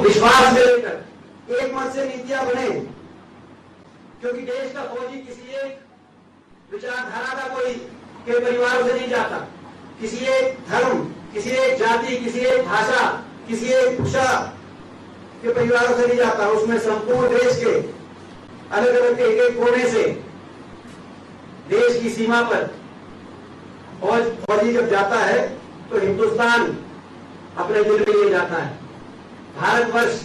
विश्वास में लेकर एक मत से नीतियां बने, क्योंकि देश का फौजी किसी एक विचारधारा का कोई के परिवार से नहीं जाता, किसी एक धर्म, किसी एक जाति, किसी एक भाषा, किसी एक भाषा के परिवारों से नहीं जाता। उसमें संपूर्ण देश के अलग अलग एक एक कोने से देश की सीमा पर फौजी जब जाता है तो हिंदुस्तान अपने दिल में लिए जाता है, भारतवर्ष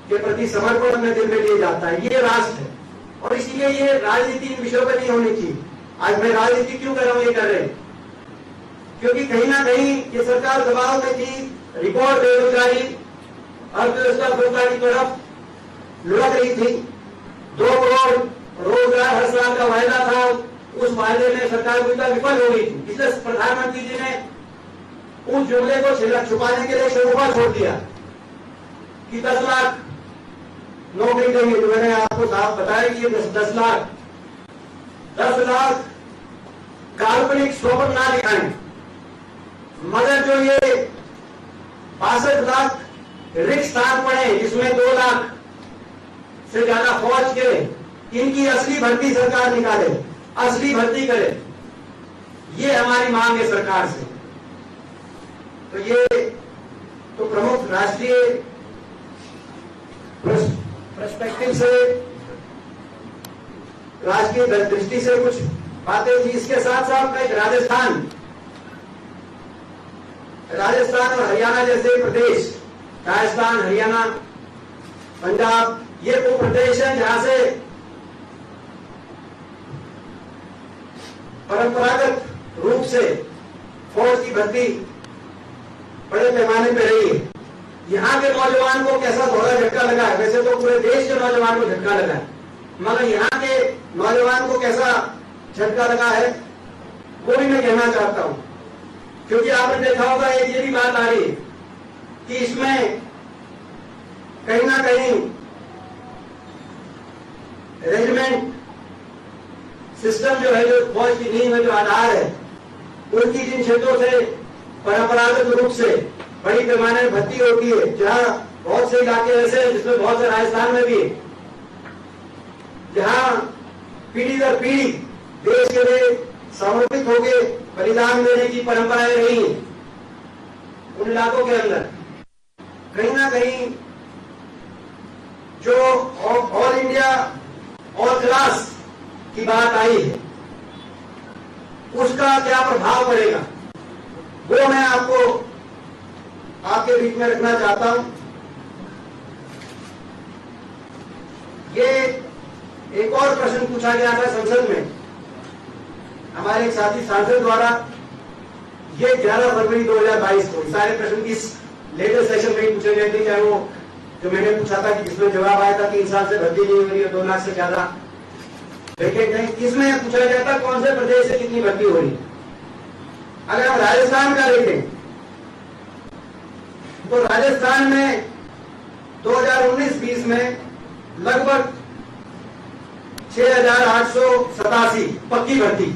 के प्रति समर्पण अपने दिल में लिए जाता है। ये राष्ट्र है और इसीलिए ये राजनीति इन विषयों पर नहीं होनी चाहिए। आज मैं राजनीति क्यों कर रहा हूं, ये कर रहे हैं क्योंकि कहीं ना कहीं ये सरकार दबाव में थी, रिकॉर्ड बेरोजगारी, अर्थव्यवस्था धोखा की तरफ लुढ़क रही थी। 2 करोड़ रोजगार हर साल का वायदा था, उस वायदे में सरकार पूरी विफल हो गई थी। इसलिए प्रधानमंत्री जी ने उस जुमले को छुपाने के लिए शोभा छोड़ दिया कि 10 लाख नौकरी देंगे। तो मैंने आपको साफ बताया कि ये 10 लाख काल्पनिक स्वप्न ना दिखाएं, मगर जो ये 62 लाख रिक्त स्थान पड़े, जिसमें 2 लाख से ज्यादा फौज के, इनकी असली भर्ती सरकार निकाले, असली भर्ती करे। ये हमारी मांग है सरकार से। तो ये तो प्रमुख राष्ट्रीय पर्सपेक्टिव से, राष्ट्रीय दृष्टि से कुछ बातें थी। इसके साथ साथ मैं राजस्थान और हरियाणा जैसे प्रदेश, राजस्थान, हरियाणा, पंजाब, ये वो प्रदेश है जहां से परंपरागत रूप से फौज की भर्ती बड़े पैमाने पर रही है। यहाँ के नौजवान को कैसा थोड़ा झटका लगा है, वैसे तो पूरे देश के नौजवान को झटका लगा है, मगर यहाँ के नौजवान को कैसा झटका लगा है वो भी मैं कहना चाहता हूं। क्योंकि आपने देखा होगा, एक ये भी बात आ रही है कि इसमें कहीं ना कहीं रेजिमेंट सिस्टम जो है, जो फौज की नींव है, जो आधार है, उनकी जिन क्षेत्रों से परंपरागत रूप से बड़ी पैमाने में भर्ती होती है, जहां बहुत से इलाके ऐसे हैं जिसमें बहुत से राजस्थान में भी, जहां पीढ़ी दर पीढ़ी देश के लिए समर्पित होकर बलिदान देने की परंपराएं रही हैं, उन इलाकों के अंदर कहीं ना कहीं जो ऑल इंडिया ऑल क्लास की बात आई है, उसका क्या प्रभाव पड़ेगा वो मैं आपके बीच में रखना चाहता हूं। ये एक और प्रश्न पूछा गया था संसद में हमारे एक साथी सांसद द्वारा, ये 11 फरवरी 2022 को सारे प्रश्न की लेटेस्ट सेशन में पूछे गए थे, चाहे वो जो मैंने पूछा था कि जिसमें जवाब आया था 3 साल से भर्ती नहीं हो रही है, 2 लाख से ज्यादा वैकेंट है, इसमें पूछा गया था कौन से प्रदेश से कितनी भर्ती हो रही है। अगर हम राजस्थान का देखें तो राजस्थान में 2019-20 में लगभग 6,887 पक्की भर्ती,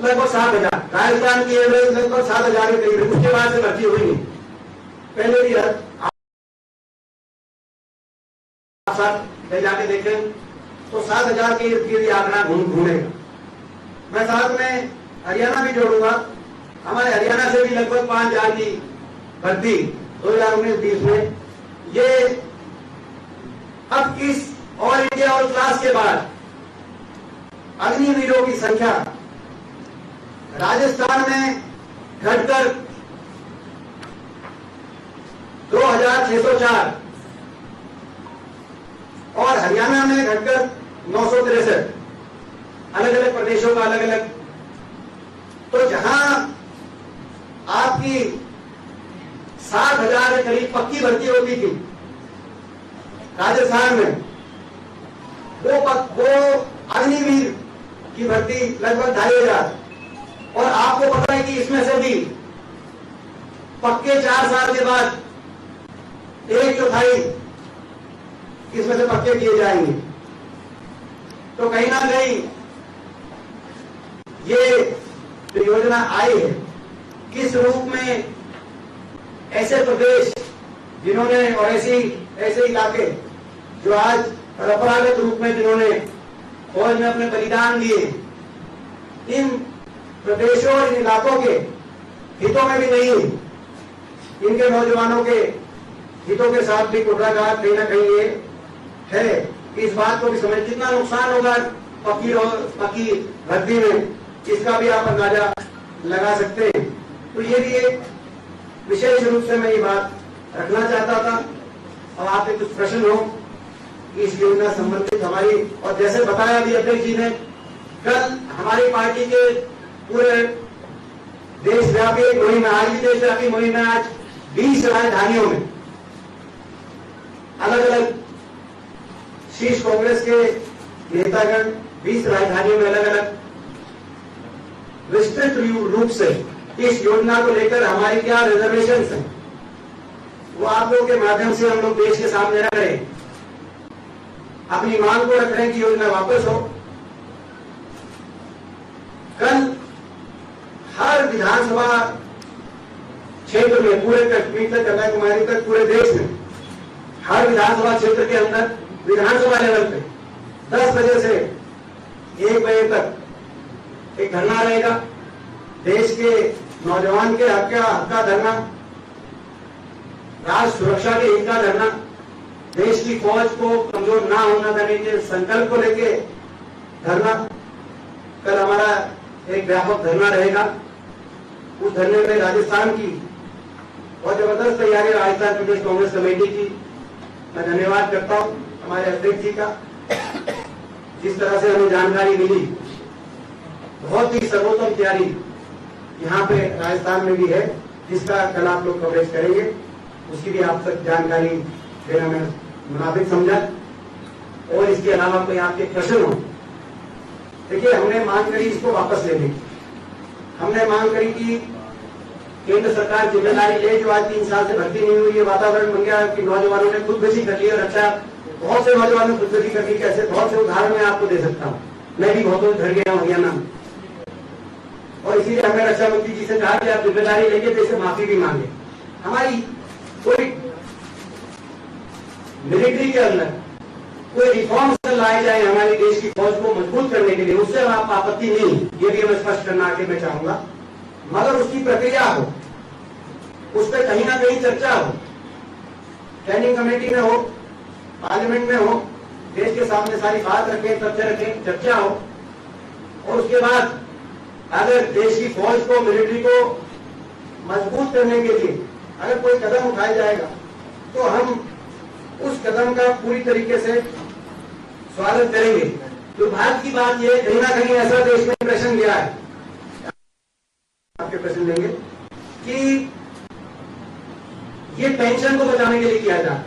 लगभग 7,000। राजस्थान की एवरेज लगभग 7,000 के करीब, उसके बाद से भर्ती हुई है। पहले भी जाके देखें तो 7,000 के इर्द गिर्द आंकड़ा घूमेगा। मैं साथ में हरियाणा भी जोड़ूंगा, हमारे हरियाणा से भी लगभग 5,000 की भर्ती 2019-20 में। ये अब इस ऑल इंडिया ऑल क्लास के बाद अग्निवीरों की संख्या राजस्थान में घटकर 2,604 और हरियाणा में घटकर 963, अलग अलग प्रदेशों का अलग अलग। तो जहां आपकी 7,000 के करीब पक्की भर्ती होती थी राजस्थान में, वो अग्निवीर की भर्ती लगभग 2,500। और आपको पता है कि इसमें से भी पक्के 4 साल के बाद 1/4 इसमें से पक्के किए जाएंगे। तो कहीं ना कहीं ये जो योजना आई है, किस रूप में ऐसे प्रदेश जिन्होंने और ऐसे इलाके जो आज परंपरागत रूप में जिन्होंने फौज में अपने बलिदान दिए, इन प्रदेशों और इन इलाकों के हितों में भी नहीं है, इनके नौजवानों के हितों के साथ भी कुर्राघात कहीं ना कहीं ये है। इस बात को भी समझ, कितना नुकसान होगा पक्की भर्ती में, इसका भी आप अंदाजा लगा सकते हैं। तो ये भी एक विशेष रूप से मैं ये बात रखना चाहता था। और आपके कुछ प्रश्न हो इस योजना संबंधित हमारी, और जैसे बताया अभी अध्यक्ष जी ने, कल हमारी पार्टी के पूरे देशव्यापी एक मुहिम है, आज भी देशव्यापी मुहिम है। आज 20 राजधानियों में अलग अलग शीर्ष कांग्रेस के नेतागण 20 राजधानियों में अलग अलग विस्तृत रूप से इस योजना को लेकर हमारी क्या रिजर्वेशन है वो आप लोगों के माध्यम से हम लोग देश के सामने रख रहे हैं, अपनी मांग को रख रहे हैं कि योजना वापस हो। कल हर विधानसभा क्षेत्र में, पूरे कश्मीर से कन्याकुमारी तक पूरे देश में, हर विधानसभा क्षेत्र के अंदर विधानसभा लेवल पे 10 बजे से 1 बजे तक एक धरना रहेगा। देश के नौजवान के हक का धरना, राष्ट्र सुरक्षा के हित का धरना, देश की फौज को कमजोर ना होना देने के संकल्प को लेके धरना। कल हमारा एक व्यापक धरना रहेगा। उस धरने में राजस्थान की बहुत जबरदस्त तैयारी, राजस्थान प्रदेश कांग्रेस कमेटी की मैं धन्यवाद करता हूं, हमारे अध्यक्ष जी का। जिस तरह से हमें जानकारी मिली, बहुत ही सर्वोत्तम तैयारी यहाँ पे राजस्थान में भी है, जिसका कल आप लोग कवरेज करेंगे। उसकी भी आप तक जानकारी देना मैं मुनाफिक समझा। और इसके अलावा कोई आपके प्रश्न हो, देखिए हमने मांग करी इसको वापस लेने की, हमने मांग करी कि केंद्र सरकार जिम्मेदारी ले, जो आज 3 साल से भर्ती नहीं हुई है, वातावरण बन गया कि नौजवानों ने खुदकुशी कर ली। और अच्छा, बहुत से नौजवानों ने खुदकुशी कर ली, कैसे बहुत से उदाहरण मैं आपको दे सकता हूँ। मैं भी बहुत घर गया हूँ हरियाणा, और इसीलिए हमने रक्षा मंत्री जी से कहा कि आप जिम्मेदारी लेंगे तो इसे माफी भी मांगे। हमारी कोई मिलिट्री के अंदर कोई रिफॉर्म्स लाए जाए हमारे देश की फौज को मजबूत करने के लिए, उससे आप आपत्ति नहीं, ये भी मैं स्पष्ट करना आगे मैं चाहूंगा। मगर उसकी प्रक्रिया हो, उस पर कहीं ना कहीं चर्चा हो, स्टैंडिंग कमेटी में हो, पार्लियामेंट में हो, देश के सामने सारी बात रखें, तथ्य रखें, चर्चा हो। और उसके बाद अगर देश की फौज को, मिलिट्री को मजबूत करने के लिए अगर कोई कदम उठाया जाएगा तो हम उस कदम का पूरी तरीके से स्वागत करेंगे। दुर्भाग्य की बात यह कहीं ना कहीं ऐसा देश में इंप्रेशन गया है, आपके प्रश्न लेंगे, कि ये पेंशन को बचाने के लिए किया जाए,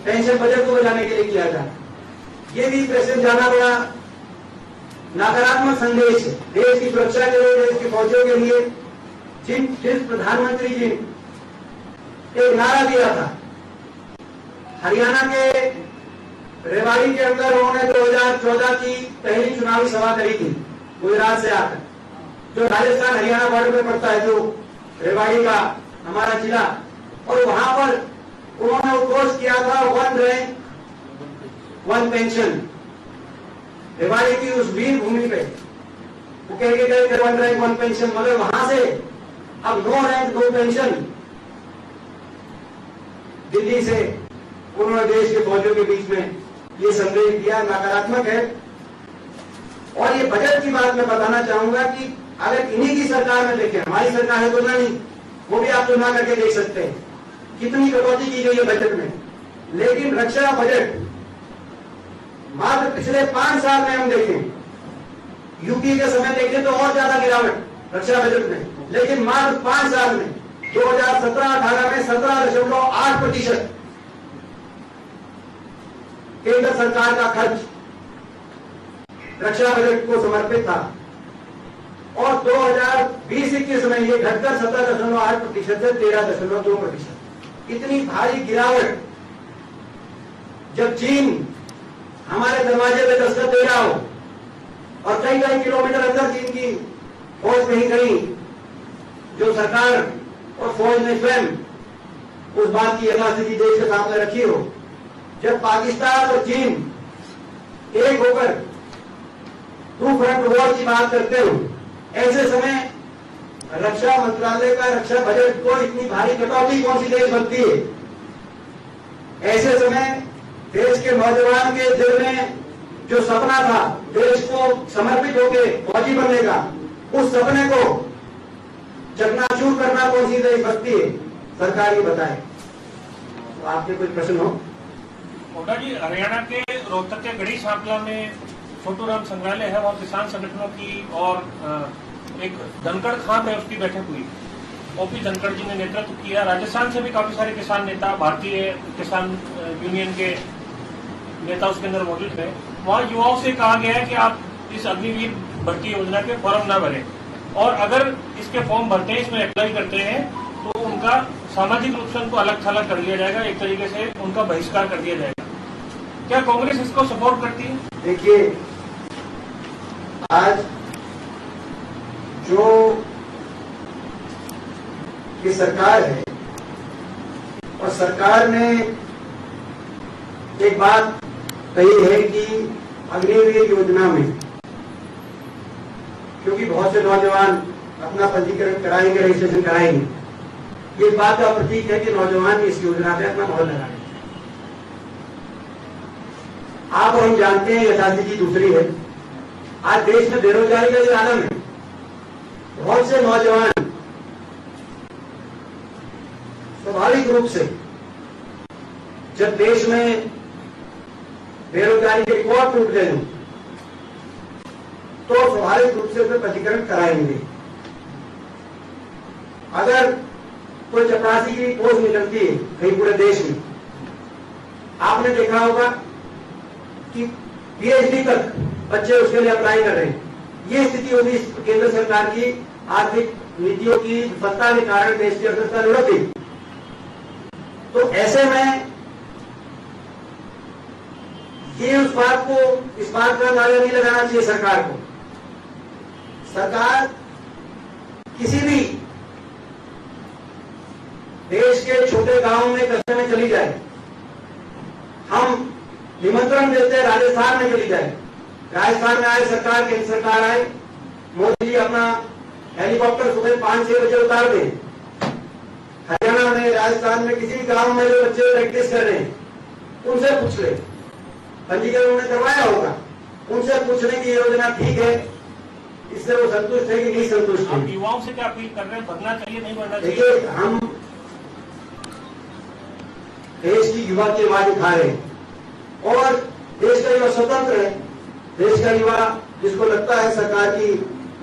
पेंशन बजट को बचाने के लिए किया जाए। ये भी प्रेसिडेंट जाना बड़ा नकारात्मक संदेश है देश की सुरक्षा के लिए, देश की फौजियों के लिए। जिस प्रधानमंत्री जी ने एक नारा दिया था, हरियाणा के रेवाड़ी के अंदर उन्होंने 2014 की पहली चुनावी सभा करी थी, गुजरात से आकर, जो राजस्थान हरियाणा बॉर्डर में पड़ता है, जो रेवाड़ी का हमारा जिला। और वहां पर उन्होंने उद्घोष किया था 1 रैंक 1 पेंशन। रेवाड़ी की उस वीर भूमि पे वो कह के गए 1 रैंक 1 पेंशन, मगर वहां से अब 9 रैंक 2 पेंशन दिल्ली से उन्होंने देश के फौजियों के बीच में ये संदेश दिया, नकारात्मक है। और ये बजट की बात मैं बताना चाहूंगा कि अगर इन्हीं की सरकार में देखें, हमारी सरकार है तो नहीं, वो भी आप तुलना करके देख सकते हैं कितनी कटौती की गई है बजट में। लेकिन रक्षा बजट मात्र पिछले 5 साल में हम देखें, यूपी के समय देखें तो और ज्यादा गिरावट रक्षा बजट में, लेकिन मात्र 5 साल में 2017-18 में 17.8% केंद्र सरकार का खर्च रक्षा बजट को समर्पित था। और 2020-21 में ये घटकर 17.8% से 13.2%। इतनी भारी गिरावट जब चीन हमारे दरवाजे पे दस्तक दे रहा हो और कई किलोमीटर अंदर चीन की फौज कहीं कहीं, जो सरकार और फौज ने स्वयं उस बात की यथास्थिति देश के सामने रखी हो। जब पाकिस्तान और चीन एक होकर टू फ्रंट वॉर की बात करते हो, ऐसे समय रक्षा मंत्रालय का रक्षा बजट को इतनी भारी कटौती कौन सी देश बनती है? ऐसे समय देश के नौजवान के दिल में जो सपना था देश को समर्पित होकर फौजी बनने का, उस सपने को चकनाचूर करना कौन सी देश बनती है? सरकार ही बताए। तो आपके कोई प्रश्न हो? कोटा जी, हरियाणा के रोहतक के गढ़ी सांपला में छोटू राम संग्रहालय है, वहाँ किसान संगठनों की और एक धनखड़ खान है उसकी बैठक हुई। ओपी धनखड़ जी ने नेतृत्व किया। राजस्थान से भी काफी सारे किसान नेता, भारतीय किसान यूनियन के नेता उसके अंदर मौजूद थे। वहाँ युवाओं से कहा गया है कि आप इस अग्निवीर भर्ती योजना के फॉर्म न भरें, और अगर इसके फॉर्म भरते हैं, इसमें अप्लाई करते हैं, तो उनका सामाजिक रूप से उनको अलग थलग कर दिया जाएगा, एक तरीके से उनका बहिष्कार कर दिया जाएगा। क्या कांग्रेस इसको सपोर्ट करती है? देखिए, आज जो ये सरकार है, और सरकार ने एक बात कही है कि अग्निवीर योजना में, क्योंकि बहुत से नौजवान अपना पंजीकरण कराएंगे, रजिस्ट्रेशन कराएंगे, ये बात का प्रतीक है कि नौजवान इस योजना पे अपना मोहर लगाएंगे। आप और हम जानते हैं यथास्थिति दूसरी है। आज देश में बेरोजगारी का जो आलम है, बहुत से नौजवान स्वाभाविक रूप से जब देश में बेरोजगारी के रिकॉर्ड टूट गए हों, तो स्वाभाविक रूप से उसमें पंजीकरण कराएंगे। अगर कोई चपरासी की पोस्ट निकलती है कहीं पूरे देश में, आपने देखा होगा कि पीएचडी तक बच्चे उसके लिए अप्लाई कर रहे हैं। ये स्थिति होगी केंद्र सरकार की आर्थिक नीतियों की विफलता के कारण देश की अर्थव्यवस्था लुढ़क गई। तो ऐसे में ये इस बात का नारा नहीं लगाना चाहिए सरकार को। सरकार किसी भी देश के छोटे गांव में कस्बे में चली जाए, हम निमंत्रण देते हैं राजस्थान में चली जाए। राजस्थान में आए सरकार, केंद्र सरकार आए, मोदी जी अपना हेलीकॉप्टर सुबह 5-6 बजे उतार दें। हरियाणा में, राजस्थान में किसी भी गांव में जो बच्चे प्रैक्टिस कर रहे हैं, उनसे पूछ ले, पंजीकरण उन्होंने करवाया होगा, उनसे पूछने की योजना ठीक है, इससे वो संतुष्ट है कि नहीं संतुष्ट है। युवाओं से क्या अपील कर रहे हैं, भरना चाहिए नहीं भरना चाहिए? देखिए, हम देश की युवा की आवाज उठा रहे हैं, और देश का युवा स्वतंत्र है। देश का युवा जिसको लगता है सरकार की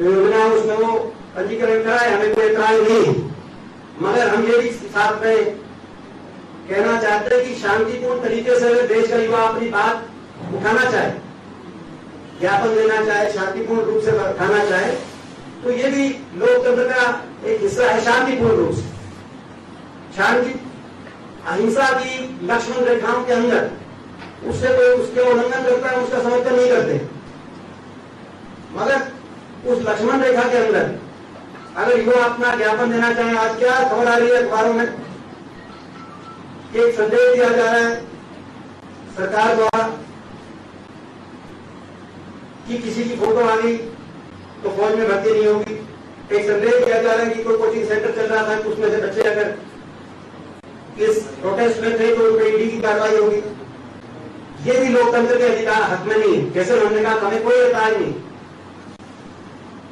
योजना उसमें वो पंजीकरण कराए, हमें कोई एतराज नहीं। मगर हम ये भी साथ में कहना चाहते हैं कि शांतिपूर्ण तरीके से अगर देश का युवा अपनी बात उठाना चाहे, ज्ञापन देना चाहे, शांतिपूर्ण रूप से उठाना चाहे, तो ये भी लोकतंत्र का एक हिस्सा है। शांतिपूर्ण रूप से, शांति अहिंसा की लक्ष्मण रेखाओं के अंदर उससे कोई उसके उल्लंघन करता है, उसका समर्थन नहीं करते। मगर उस लक्ष्मण रेखा के अंदर अगर युवा अपना ज्ञापन देना चाहे, आज क्या खबर आ रही है अखबारों में, एक संदेश दिया जा रहा है सरकार द्वारा कि किसी की फोटो आ गई तो फौज में भर्ती नहीं होगी। एक संदेश दिया जा रहा है कि कोई कोचिंग सेंटर चल रहा था, उसमें से बच्चे अगर इस प्रोटेस्ट में थे तो उन पर ईडी की कार्रवाई होगी। ये भी लोकतंत्र के अधिकार हक में नहीं है। जैसे हमने कहा, हमें कोई एतराज नहीं,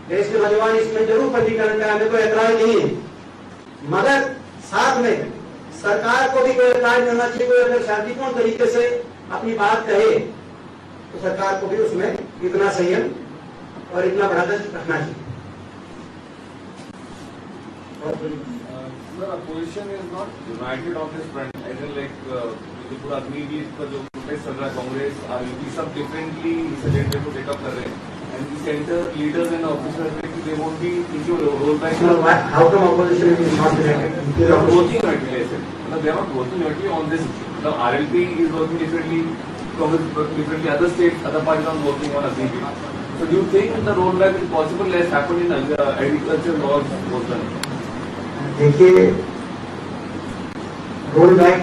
देश के नौजवान इसमें जरूर पंजीकरण करें, हमें कोई एतराज नहीं है। मगर साथ में सरकार को भी कोई एतराज नहीं होना चाहिए। कोई अगर शांतिपूर्ण तरीके से अपनी बात कहे तो सरकार को भी उसमें इतना संयम और इतना बर्दाश्त रखना चाहिए। Sir, opposition is not united on this front. As in like पूरा अग्निवीर का जो प्रोटेस्ट चल रहा है, कांग्रेस आरयूपी सब डिफरेंटली इस एजेंडे को टेकअप कर रहे हैं, and the centre leaders and officers they won't be into roll back. How come opposition is not United? They are working jointly. They are not working jointly on this. The RLP is working differently, Congress working differently, other states, other parties are working on agreement. So do you think the rollback is possible as happened in agriculture laws was done? देखिए, roll back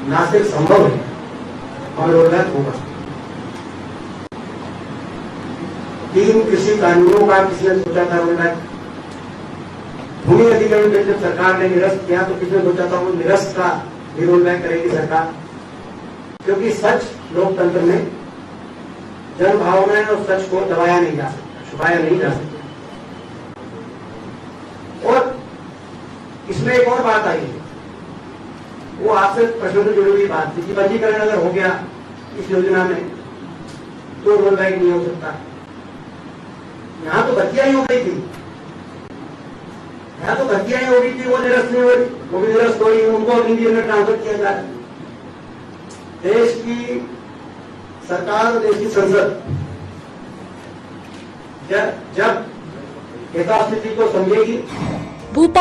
ना सिर्फ संभव है और roll back होगा। 3 कृषि कानूनों का किसी ने सोचा था रोल बैक? भूमि अधिग्रहण बिल जब सरकार ने निरस्त किया तो किसने सोचा था वो निरस्त का भी रोल बैक करेगी सरकार? क्योंकि सच लोकतंत्र में जन भावनाएं और सच को दबाया नहीं जा सकता, छुपाया नहीं जा सकता। और इसमें एक और बात आई है, वो आपसे प्रश्न से जुड़ी हुई बात थी कि पंजीकरण अगर हो गया इस योजना में तो रोल बैक नहीं हो सकता। यहां तो भर्तियां ही हो गई थी, यहां तो भर्तियां ही हो गई थी, वो निरस्त नहीं हो रही, वो भी निरस्त हो रही, उनको अग्नि वीर में ट्रांसफर किया जा रहा है। देश की सरकार और देश की संसद जब यथास्थिति को समझेगी भोपाल